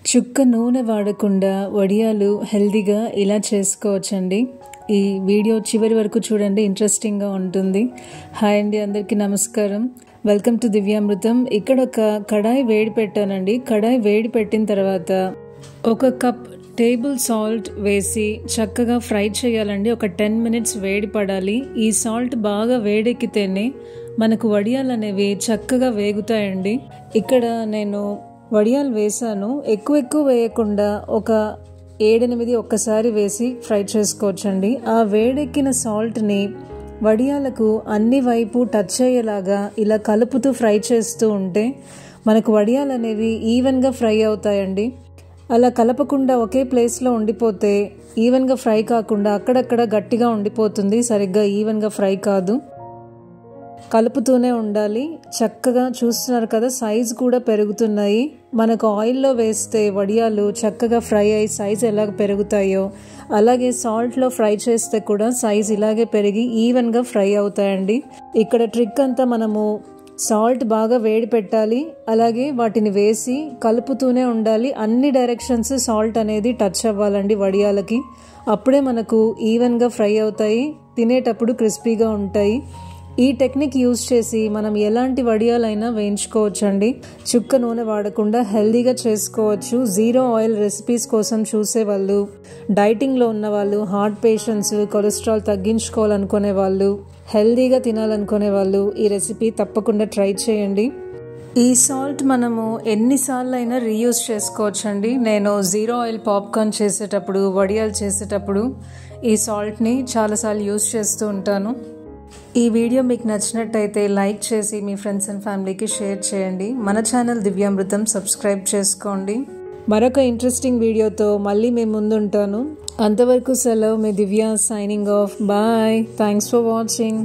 చుక్క నూనె వాడకుండా వడియాలు హెల్దీగా ఇలా చేసుకోవచ్చండి. ఈ వీడియో చివరి వరకు చూడండి, ఇంట్రెస్టింగ్గా ఉంటుంది. హాయ్ అండి, అందరికీ నమస్కారం. Welcome to Divyamrutham. ఇక్కడ ఒక కడాయి వేడి పెట్టానండి. కడాయి వేడి పెట్టిన తర్వాత ఒక కప్ టేబుల్ సాల్ట్ వేసి చక్కగా ఫ్రై చేయాలండి. ఒక 10 మినిట్స్ వేడి పడాలి. ఈ సాల్ట్ బాగా వేడెక్కితేనే మనకు వడియాలు అనేవి చక్కగా వేగుతాయండి. ఇక్కడ నేను వడియాలు వేసాను. ఎక్కువ వేయకుండా ఒక 7-8 ఒక్కసారి వేసి ఫ్రై చేసుకోవచ్చండి. ఆ వేడెక్కిన సాల్ట్ని వడియాలకు అన్ని వైపు టచ్ అయ్యేలాగా ఇలా కలుపుతూ ఫ్రై చేస్తూ ఉంటే మనకు వడియాలు అనేవి ఈవెన్గా ఫ్రై అవుతాయండి. అలా కలపకుండా ఒకే ప్లేస్లో ఉండిపోతే ఈవెన్గా ఫ్రై కాకుండా అక్కడక్కడ గట్టిగా ఉండిపోతుంది, సరిగ్గా ఈవెన్గా ఫ్రై కాదు. కలుపుతూనే ఉండాలి. చక్కగా చూస్తున్నారు కదా, సైజ్ కూడా పెరుగుతున్నాయి. మనకు ఆయిల్లో వేస్తే వడియాలు చక్కగా ఫ్రై అయ్యి సైజ్ ఎలా పెరుగుతాయో అలాగే సాల్ట్లో ఫ్రై చేస్తే కూడా సైజ్ ఇలాగే పెరిగి ఈవెన్గా ఫ్రై అవుతాయండి. ఇక్కడ ట్రిక్ అంతా మనము సాల్ట్ బాగా వేడి పెట్టాలి, అలాగే వాటిని వేసి కలుపుతూనే ఉండాలి. అన్ని డైరెక్షన్స్ సాల్ట్ అనేది టచ్ అవ్వాలండి వడియాలకి. అప్పుడే మనకు ఈవెన్గా ఫ్రై అవుతాయి, తినేటప్పుడు క్రిస్పీగా ఉంటాయి. ఈ టెక్నిక్ యూజ్ చేసి మనం ఎలాంటి వడియాలైనా వేయించుకోవచ్చండి. చుక్క నూనె వాడకుండా హెల్దీగా చేసుకోవచ్చు. జీరో ఆయిల్ రెసిపీస్ కోసం చూసేవాళ్ళు, డైటింగ్లో ఉన్న వాళ్ళు, హార్ట్ పేషెంట్స్, కొలెస్ట్రాల్ తగ్గించుకోవాలనుకునే వాళ్ళు, హెల్దీగా తినాలనుకునే వాళ్ళు ఈ రెసిపీ తప్పకుండా ట్రై చేయండి. ఈ సాల్ట్ మనము ఎన్నిసార్లు అయినా రీయూజ్ చేసుకోవచ్చండి. నేను జీరో ఆయిల్ పాప్కార్న్ చేసేటప్పుడు, వడియాలు చేసేటప్పుడు ఈ సాల్ట్ని చాలాసార్లు యూజ్ చేస్తూ ఉంటాను. ఈ వీడియో మీకు నచ్చినట్టయితే లైక్ చేసి మీ ఫ్రెండ్స్ అండ్ ఫ్యామిలీకి షేర్ చేయండి. మన ఛానల్ దివ్యామృతం సబ్స్క్రైబ్ చేసుకోండి. మరొక ఇంట్రెస్టింగ్ వీడియోతో మళ్ళీ మేము ముందుంటాను. అంతవరకు సెలవు. మీ Divya signing off. Bye. Thanks for watching.